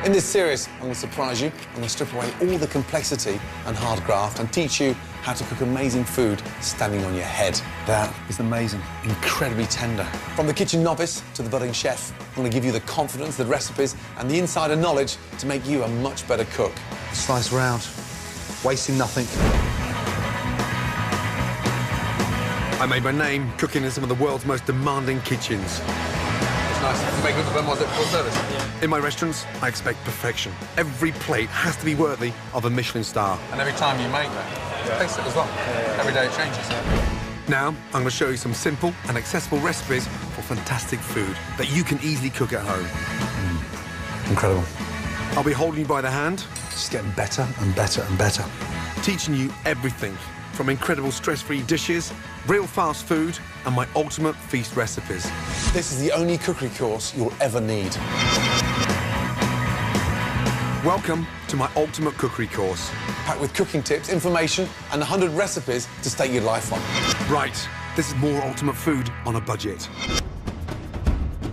In this series, I'm going to surprise you. I'm going to strip away all the complexity and hard graft and teach you how to cook amazing food standing on your head. That is amazing, incredibly tender. From the kitchen novice to the budding chef, I'm going to give you the confidence, the recipes and the insider knowledge to make you a much better cook. Slice round, wasting nothing. I made my name cooking in some of the world's most demanding kitchens. Nice. You make it a bit more difficult service. In my restaurants, I expect perfection. Every plate has to be worthy of a Michelin star. And every time you make that, taste it as well. Every day it changes. Now, I'm going to show you some simple and accessible recipes for fantastic food that you can easily cook at home. Incredible. I'll be holding you by the hand. Just getting better and better and better. Teaching you everything from incredible stress-free dishes, real fast food, and my ultimate feast recipes. This is the only cookery course you'll ever need. Welcome to my ultimate cookery course. Packed with cooking tips, information, and 100 recipes to stake your life on. Right, this is more ultimate food on a budget.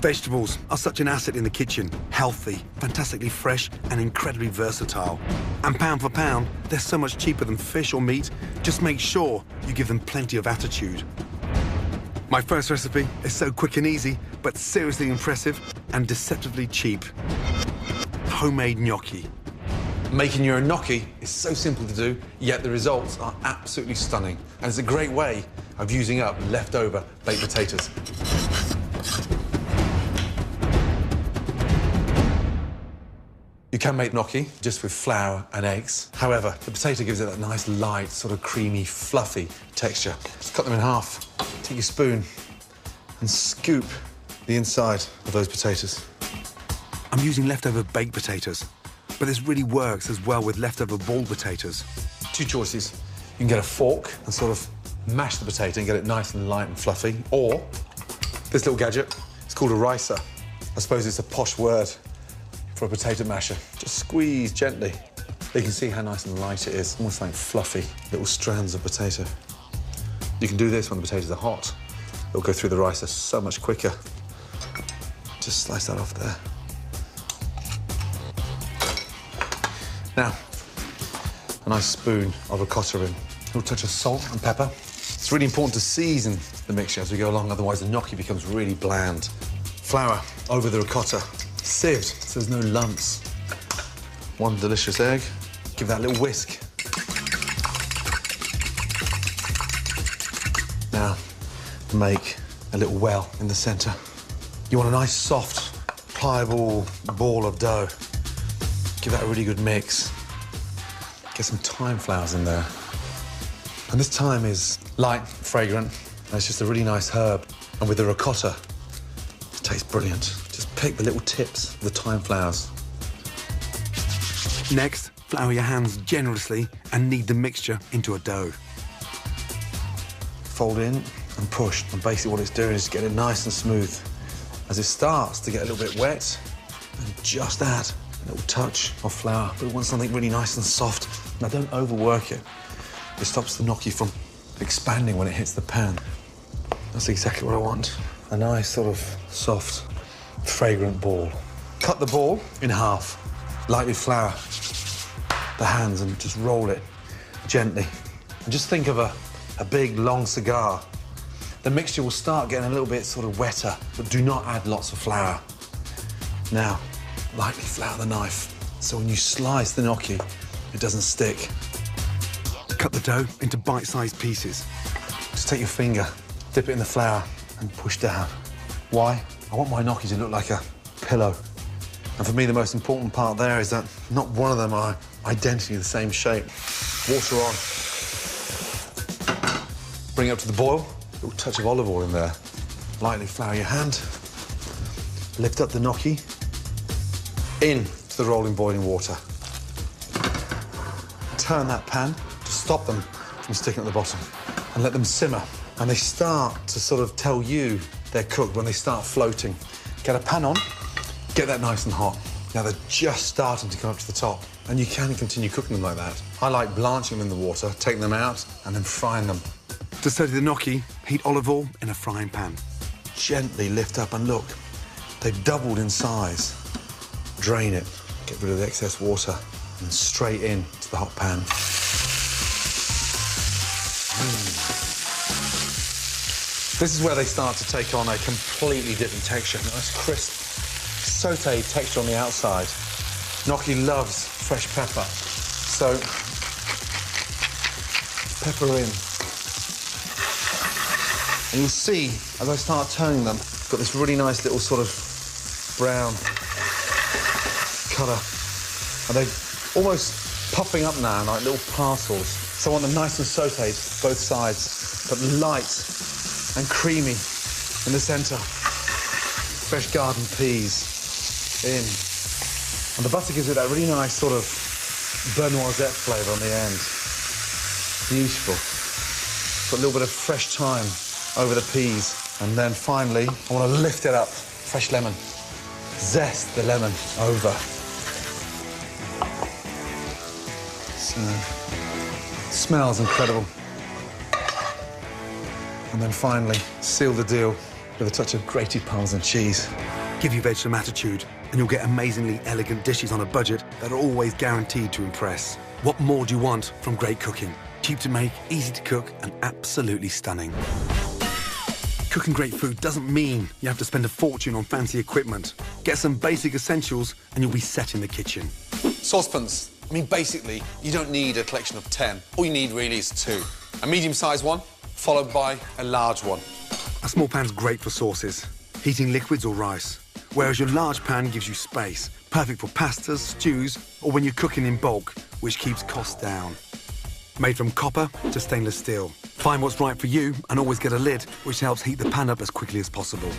Vegetables are such an asset in the kitchen. Healthy, fantastically fresh, and incredibly versatile. And pound for pound, they're so much cheaper than fish or meat. Just make sure you give them plenty of attitude. My first recipe is so quick and easy, but seriously impressive and deceptively cheap. Homemade gnocchi. Making your gnocchi is so simple to do, yet the results are absolutely stunning. And it's a great way of using up leftover baked potatoes. You can make gnocchi just with flour and eggs. However, the potato gives it that nice, light, sort of creamy, fluffy texture. Just cut them in half. Take your spoon and scoop the inside of those potatoes. I'm using leftover baked potatoes, but this really works as well with leftover boiled potatoes. Two choices. You can get a fork and sort of mash the potato and get it nice and light and fluffy, or this little gadget, it's called a ricer. I suppose it's a posh word for a potato masher. Just squeeze gently. You can see how nice and light it is, almost like fluffy little strands of potato. You can do this when the potatoes are hot. It'll go through the ricer so much quicker. Just slice that off there. Now, a nice spoon of ricotta in. A little touch of salt and pepper. It's really important to season the mixture as we go along, otherwise the gnocchi becomes really bland. Flour over the ricotta. Sieved, so there's no lumps. One delicious egg. Give that a little whisk. Now, make a little well in the centre. You want a nice, soft, pliable ball of dough. Give that a really good mix. Get some thyme flowers in there. And this thyme is light, fragrant, and it's just a really nice herb. And with the ricotta, it tastes brilliant. Just pick the little tips of the thyme flowers. Next, flour your hands generously and knead the mixture into a dough. Fold in and push, and basically what it's doing is get it nice and smooth. As it starts to get a little bit wet, and just add a little touch of flour. But we want something really nice and soft. Now, don't overwork it. It stops the gnocchi from expanding when it hits the pan. That's exactly what I want. A nice sort of soft, fragrant ball. Cut the ball in half. Lightly flour the hands and just roll it gently. And just think of a big, long cigar. The mixture will start getting a little bit sort of wetter, but do not add lots of flour. Now, lightly flour the knife, so when you slice the gnocchi, it doesn't stick. Cut the dough into bite-sized pieces. Just take your finger, dip it in the flour, and push down. Why? I want my gnocchi to look like a pillow. And for me, the most important part there is that not one of them are identically the same shape. Water on. Bring it up to the boil. A little touch of olive oil in there. Lightly flour your hand. Lift up the gnocchi. Into the rolling boiling water. Turn that pan to stop them from sticking at the bottom. And let them simmer. And they start to sort of tell you they're cooked when they start floating. Get a pan on. Get that nice and hot. Now they're just starting to come up to the top, and you can continue cooking them like that. I like blanching them in the water, taking them out, and then frying them. To study the gnocchi, heat olive oil in a frying pan. Gently lift up and look. They've doubled in size. Drain it. Get rid of the excess water and straight in to the hot pan. This is where they start to take on a completely different texture. Nice crisp, sautéed texture on the outside. Gnocchi loves fresh pepper, so pepper in. And you'll see, as I start turning them, got this really nice little sort of brown colour. And they're almost puffing up now, like little parcels. So I want them nice and sautéed, both sides, but light and creamy in the centre. Fresh garden peas in. And the butter gives it that really nice sort of beurre noisette flavour on the end. Beautiful. Put a little bit of fresh thyme over the peas. And then finally, I want to lift it up. Fresh lemon. Zest the lemon over. So, smells incredible. And then finally, seal the deal with a touch of grated Parmesan cheese. Give your veg some attitude, and you'll get amazingly elegant dishes on a budget that are always guaranteed to impress. What more do you want from great cooking? Cheap to make, easy to cook, and absolutely stunning. Cooking great food doesn't mean you have to spend a fortune on fancy equipment. Get some basic essentials, and you'll be set in the kitchen. Saucepans. I mean, basically, you don't need a collection of 10. All you need really is 2. A medium-sized one, followed by a large one. A small pan's great for sauces, heating liquids or rice, whereas your large pan gives you space, perfect for pastas, stews, or when you're cooking in bulk, which keeps costs down. Made from copper to stainless steel. Find what's right for you and always get a lid, which helps heat the pan up as quickly as possible.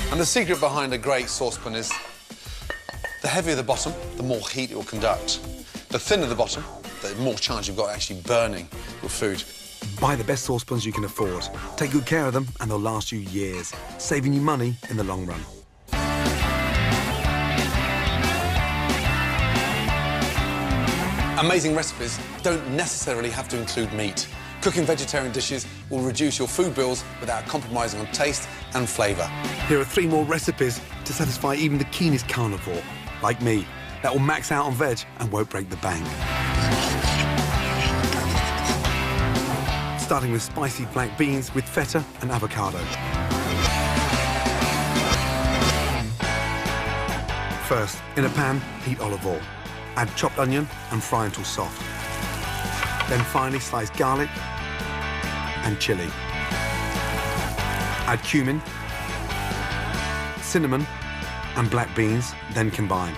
And the secret behind a great saucepan is the heavier the bottom, the more heat it will conduct. The thinner the bottom, the more chance you've got actually burning your food. Buy the best saucepans you can afford. Take good care of them and they'll last you years, saving you money in the long run. Amazing recipes don't necessarily have to include meat. Cooking vegetarian dishes will reduce your food bills without compromising on taste and flavour. Here are 3 more recipes to satisfy even the keenest carnivore, like me, that will max out on veg and won't break the bank. Starting with spicy black beans with feta and avocado. First, in a pan, heat olive oil. Add chopped onion and fry until soft. Then finely slice garlic and chilli. Add cumin, cinnamon and black beans, then combine.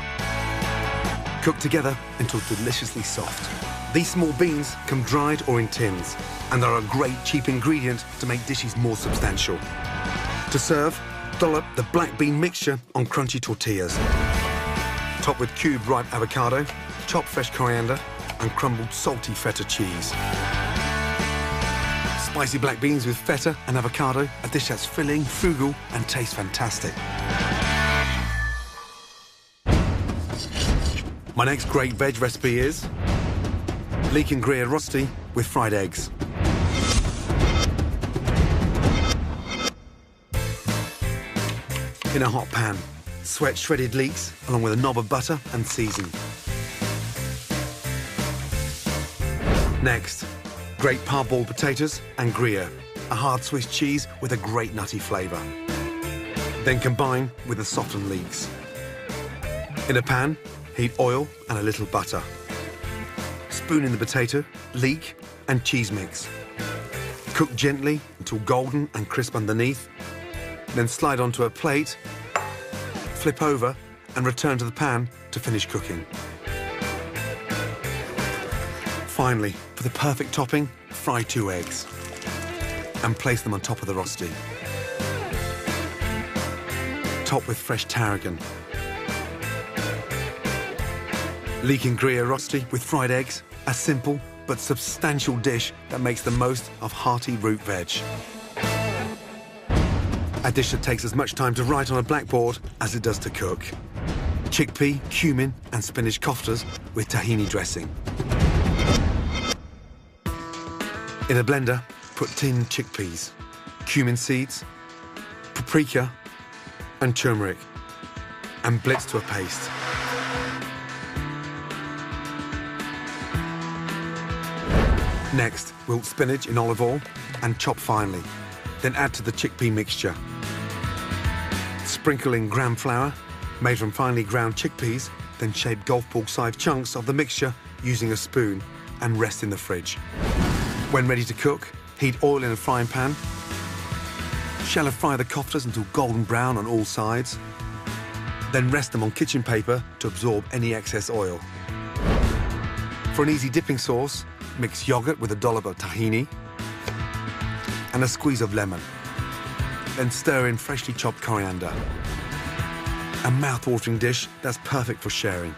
Cook together until deliciously soft. These small beans come dried or in tins, and they're a great cheap ingredient to make dishes more substantial. To serve, dollop the black bean mixture on crunchy tortillas. Top with cubed ripe avocado, chopped fresh coriander, and crumbled salty feta cheese. Spicy black beans with feta and avocado, a dish that's filling, frugal, and tastes fantastic. My next great veg recipe is Leek Gruyère rosti with fried eggs. In a hot pan, sweat shredded leeks along with a knob of butter and season. Next, grate parboiled potatoes and Gruyère, a hard Swiss cheese with a great nutty flavour. Then combine with the softened leeks. In a pan, heat oil and a little butter. Spoon in the potato, leek and cheese mix. Cook gently until golden and crisp underneath. Then slide onto a plate, flip over and return to the pan to finish cooking. Finally, for the perfect topping, fry 2 eggs and place them on top of the rosti. Top with fresh tarragon. Leek Gruyère rosti with fried eggs, a simple but substantial dish that makes the most of hearty root veg. A dish that takes as much time to write on a blackboard as it does to cook. Chickpea, cumin and spinach koftas with tahini dressing. In a blender, put tinned chickpeas, cumin seeds, paprika and turmeric, and blitz to a paste. Next, wilt spinach in olive oil and chop finely. Then add to the chickpea mixture. Sprinkle in gram flour, made from finely ground chickpeas, then shape golf ball-sized chunks of the mixture using a spoon and rest in the fridge. When ready to cook, heat oil in a frying pan. Shallow fry the koftas until golden brown on all sides. Then rest them on kitchen paper to absorb any excess oil. For an easy dipping sauce, mix yogurt with a dollop of tahini and a squeeze of lemon. Then stir in freshly chopped coriander. A mouth-watering dish that's perfect for sharing.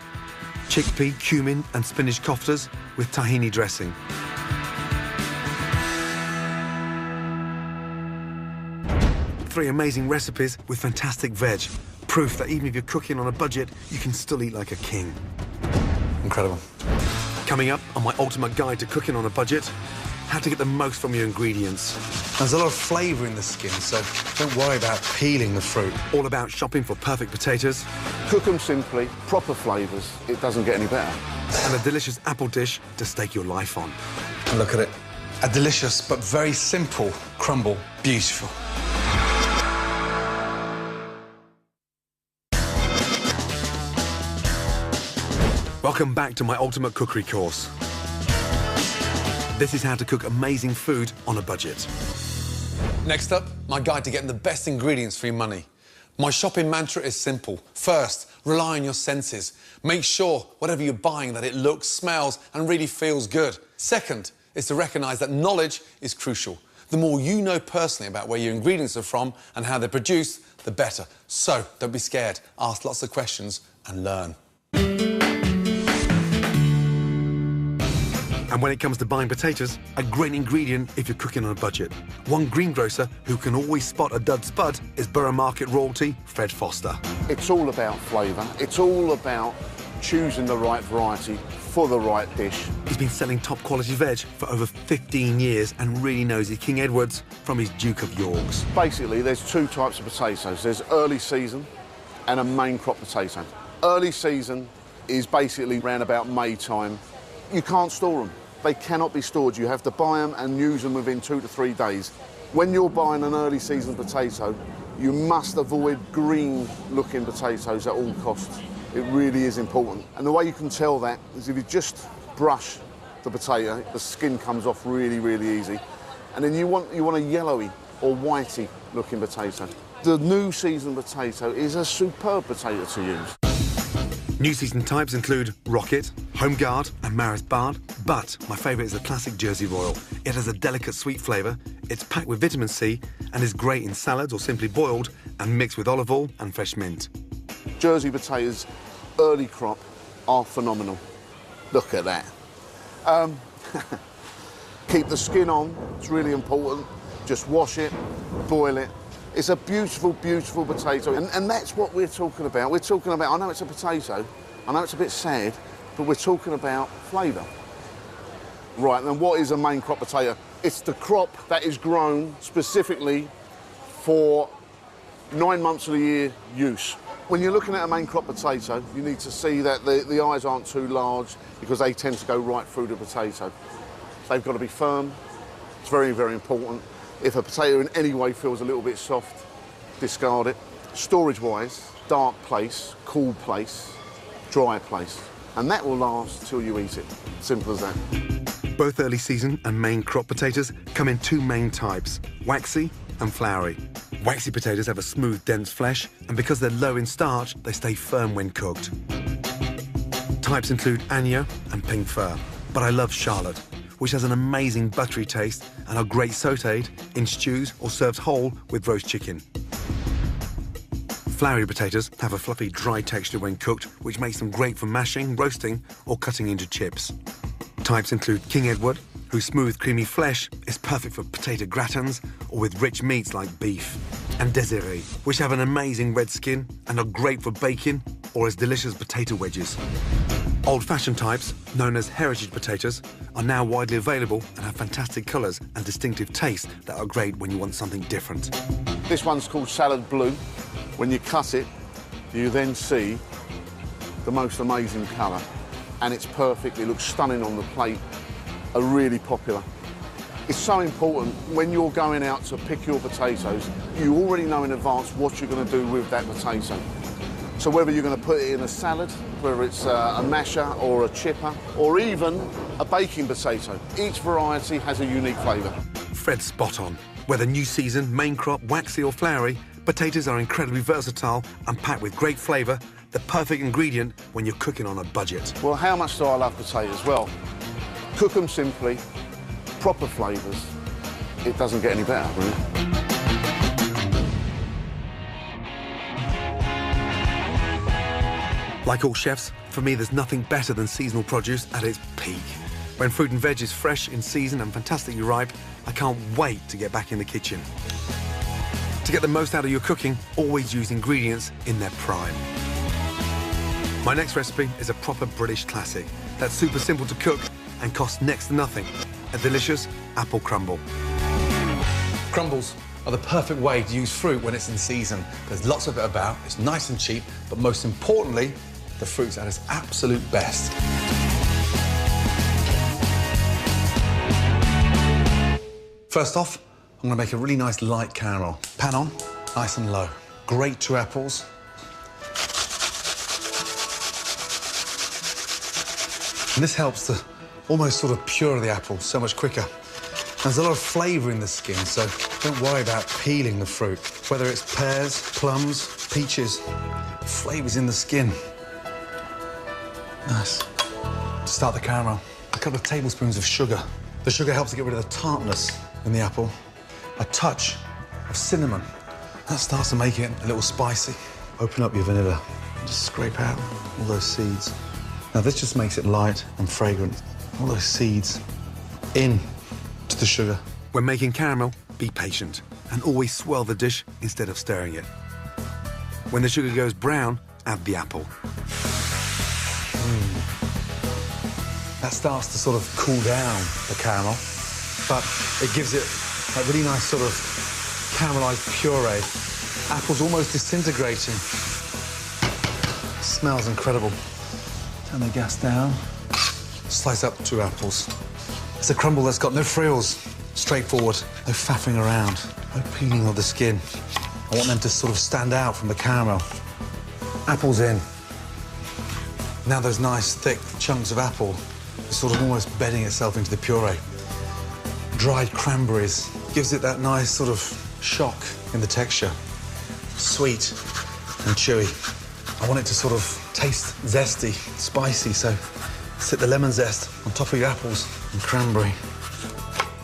Chickpea, cumin and spinach koftas with tahini dressing. Three amazing recipes with fantastic veg. Proof that even if you're cooking on a budget, you can still eat like a king. Incredible. Coming up on my ultimate guide to cooking on a budget, how to get the most from your ingredients. There's a lot of flavour in the skin, so don't worry about peeling the fruit. All about shopping for perfect potatoes. Cook them simply, proper flavours. It doesn't get any better. And a delicious apple dish to stake your life on. And look at it. A delicious but very simple crumble. Beautiful. Welcome back to my ultimate cookery course. This is how to cook amazing food on a budget. Next up, my guide to getting the best ingredients for your money. My shopping mantra is simple. First, rely on your senses. Make sure, whatever you're buying, that it looks, smells and really feels good. Second, is to recognise that knowledge is crucial. The more you know personally about where your ingredients are from and how they're produced, the better. So, don't be scared. Ask lots of questions and learn. And when it comes to buying potatoes, a great ingredient if you're cooking on a budget. One greengrocer who can always spot a dud spud is Borough Market royalty, Fred Foster. It's all about flavour. It's all about choosing the right variety for the right dish. He's been selling top quality veg for over 15 years and really knows his King Edwards from his Duke of Yorks. Basically, there's two types of potatoes. There's early season and a main crop potato. Early season is basically around about May time. You can't store them. They cannot be stored. You have to buy them and use them within 2 to 3 days. When you're buying an early season potato, you must avoid green-looking potatoes at all costs. It really is important. And the way you can tell that is if you just brush the potato, the skin comes off really, really easy. And then you want a yellowy or whitey-looking potato. The new season potato is a superb potato to use. New season types include Rocket, Home Guard and Maris Bard, but my favourite is the classic Jersey Royal. It has a delicate sweet flavour, it's packed with vitamin C and is great in salads or simply boiled and mixed with olive oil and fresh mint. Jersey potatoes, early crop, are phenomenal. Look at that. Keep the skin on, it's really important. Just wash it, boil it. It's a beautiful, beautiful potato, and that's what we're talking about. We're talking about, I know it's a potato, I know it's a bit sad, but we're talking about flavour. Right, then what is a main crop potato? It's the crop that is grown specifically for 9 months of the year use. When you're looking at a main crop potato, you need to see that the eyes aren't too large because they tend to go right through the potato. They've got to be firm. It's very, very important. If a potato in any way feels a little bit soft, discard it. Storage-wise, dark place, cool place, dry place. And that will last till you eat it. Simple as that. Both early season and main crop potatoes come in two main types, waxy and floury. Waxy potatoes have a smooth, dense flesh, and because they're low in starch, they stay firm when cooked. Types include Anya and Pink Fir, but I love Charlotte, which has an amazing buttery taste and are great sautéed in stews or served whole with roast chicken. Floury potatoes have a fluffy, dry texture when cooked, which makes them great for mashing, roasting or cutting into chips. Types include King Edward, whose smooth, creamy flesh is perfect for potato gratins or with rich meats like beef, and Désirée, which have an amazing red skin and are great for bacon or as delicious potato wedges. Old-fashioned types, known as heritage potatoes, are now widely available and have fantastic colours and distinctive tastes that are great when you want something different. This one's called salad blue. When you cut it, you then see the most amazing colour, and it's perfect. It looks stunning on the plate. are really popular. It's so important when you're going out to pick your potatoes, you already know in advance what you're going to do with that potato. So whether you're going to put it in a salad, whether it's a masher or a chipper, or even a baking potato, each variety has a unique flavour. Fred's spot on. Whether new season, main crop, waxy or flowery, potatoes are incredibly versatile and packed with great flavour, the perfect ingredient when you're cooking on a budget. Well, how much do I love potatoes? Well, cook them simply, proper flavours. It doesn't get any better, really. Like all chefs, for me there's nothing better than seasonal produce at its peak. When fruit and veg is fresh, in season and fantastically ripe, I can't wait to get back in the kitchen. To get the most out of your cooking, always use ingredients in their prime. My next recipe is a proper British classic that's super simple to cook and costs next to nothing. A delicious apple crumble. Crumbles are the perfect way to use fruit when it's in season. There's lots of it about, it's nice and cheap, but most importantly, the fruit's at its absolute best. First off, I'm going to make a really nice light caramel. Pan on, nice and low. Grate 2 apples. And this helps to almost sort of pure the apple so much quicker. There's a lot of flavour in the skin, so don't worry about peeling the fruit. Whether it's pears, plums, peaches, flavour's in the skin. Nice. To start the caramel, a couple of tablespoons of sugar. The sugar helps to get rid of the tartness in the apple. A touch of cinnamon. That starts to make it a little spicy. Open up your vanilla and just scrape out all those seeds. Now this just makes it light and fragrant. All those seeds in to the sugar. When making caramel, be patient and always swirl the dish instead of stirring it. When the sugar goes brown, add the apple. That starts to sort of cool down the caramel, but it gives it a really nice sort of caramelised puree. Apple's almost disintegrating. Smells incredible. Turn the gas down. Slice up 2 apples. It's a crumble that's got no frills. Straightforward, no faffing around, no peeling of the skin. I want them to sort of stand out from the caramel. Apples in. Now those nice thick chunks of apple are sort of almost bedding itself into the puree. Dried cranberries gives it that nice sort of shock in the texture. Sweet and chewy. I want it to sort of taste zesty, spicy, so sit the lemon zest on top of your apples and cranberry.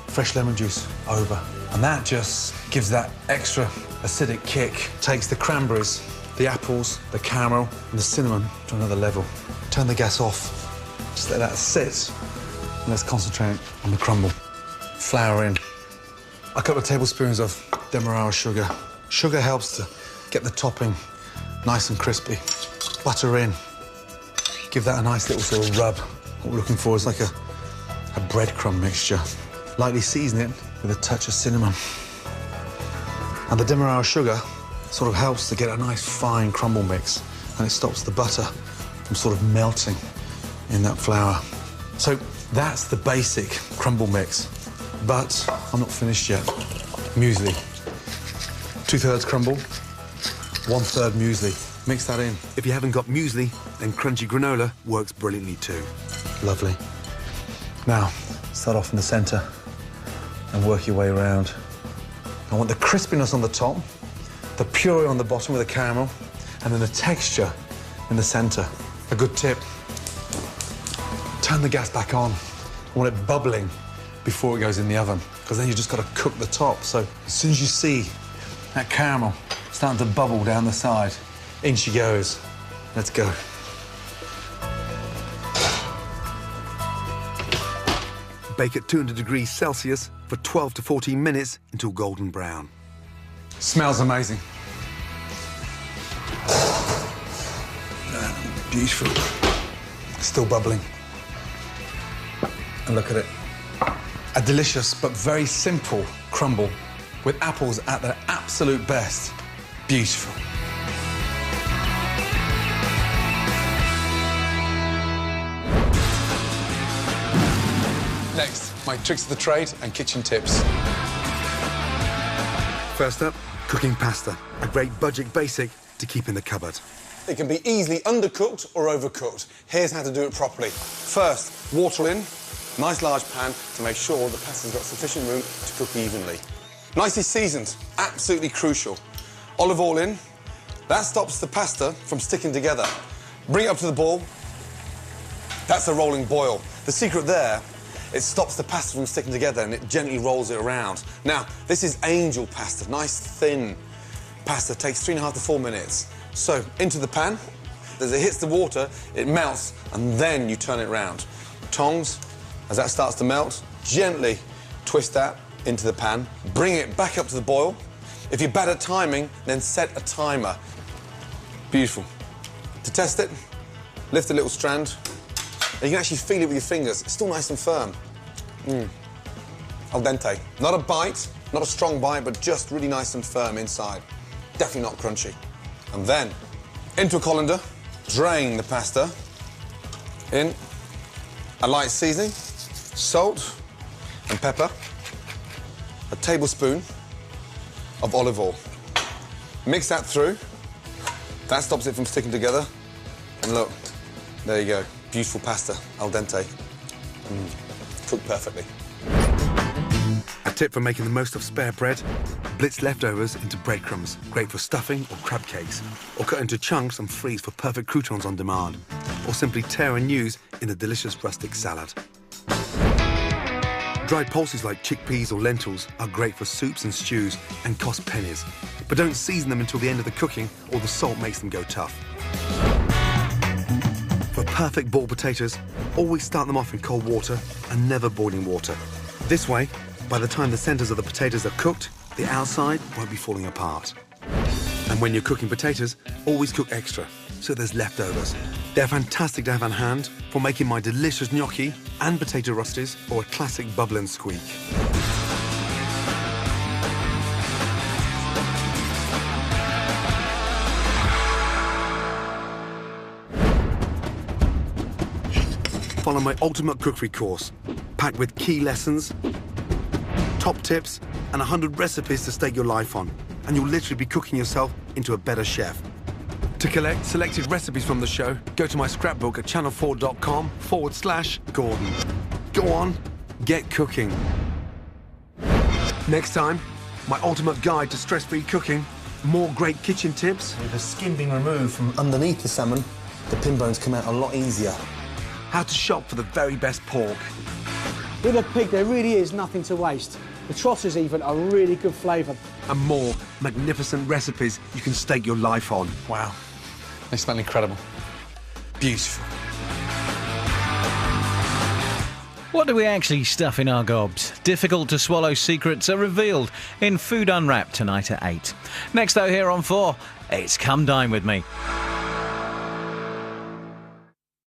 Fresh lemon juice over. And that just gives that extra acidic kick. Takes the cranberries, the apples, the caramel and the cinnamon to another level. Turn the gas off. Just let that sit. And let's concentrate on the crumble. Flour in. A couple of tablespoons of demerara sugar. Sugar helps to get the topping nice and crispy. Butter in. Give that a nice little sort of rub. What we're looking for is like a breadcrumb mixture. Lightly season it with a touch of cinnamon. And the demerara sugar sort of helps to get a nice fine crumble mix, and it stops the butter from sort of melting in that flour. So that's the basic crumble mix. But I'm not finished yet. Muesli. 2/3 crumble, 1/3 muesli. Mix that in. If you haven't got muesli, then crunchy granola works brilliantly too. Lovely. Now, start off in the centre and work your way around. I want the crispiness on the top, the puree on the bottom with the caramel, and then the texture in the centre. A good tip, turn the gas back on. I want it bubbling before it goes in the oven, because then you've just got to cook the top. So as soon as you see that caramel starting to bubble down the side, in she goes. Let's go. Bake at 200 degrees Celsius for 12 to 14 minutes until golden brown. Smells amazing. Beautiful. Still bubbling. And look at it. A delicious but very simple crumble with apples at their absolute best. Beautiful. Next, my tricks of the trade and kitchen tips. First up, cooking pasta. A great budget basic to keep in the cupboard. It can be easily undercooked or overcooked. Here's how to do it properly. First, water in, nice large pan to make sure the pasta's got sufficient room to cook evenly. Nicely seasoned, absolutely crucial. Olive oil in, that stops the pasta from sticking together. Bring it up to the boil. That's a rolling boil. The secret there, it stops the pasta from sticking together and it gently rolls it around. Now, this is angel pasta, nice thin pasta, takes 3.5 to 4 minutes. So, into the pan, as it hits the water, it melts, and then you turn it around. Tongs, as that starts to melt, gently twist that into the pan, bring it back up to the boil. If you're bad at timing, then set a timer. Beautiful. To test it, lift a little strand, and you can actually feel it with your fingers. It's still nice and firm. Al dente. Not a bite, not a strong bite, but just really nice and firm inside. Definitely not crunchy. And then, into a colander, drain the pasta, in a light seasoning, salt and pepper, a tablespoon of olive oil. Mix that through. That stops it from sticking together. And look, there you go. Beautiful pasta, al dente. Cooked perfectly. A tip for making the most of spare bread: blitz leftovers into breadcrumbs, great for stuffing or crab cakes, or cut into chunks and freeze for perfect croutons on demand, or simply tear and use in a delicious rustic salad. Dried pulses like chickpeas or lentils are great for soups and stews and cost pennies, but don't season them until the end of the cooking or the salt makes them go tough. For perfect boiled potatoes, always start them off in cold water and never boiling water. This way, by the time the centres of the potatoes are cooked, the outside won't be falling apart. And when you're cooking potatoes, always cook extra, so there's leftovers. They're fantastic to have on hand for making my delicious gnocchi and potato röstis, or a classic bubble and squeak. Follow my Ultimate Cookery Course, packed with key lessons, top tips, and 100 recipes to stake your life on, and you'll literally be cooking yourself into a better chef. To collect selected recipes from the show, go to my scrapbook at channel4.com/Gordon. Go on, get cooking. Next time, my ultimate guide to stress-free cooking, more great kitchen tips. With the skin being removed from underneath the salmon, the pin bones come out a lot easier. How to shop for the very best pork. With a pig, there really is nothing to waste. The trotters even are really good flavour. And more magnificent recipes you can stake your life on. Wow, they smell incredible. Beautiful. What do we actually stuff in our gobs? Difficult to swallow secrets are revealed in Food Unwrapped tonight at 8. Next though, here on 4, it's Come Dine With Me.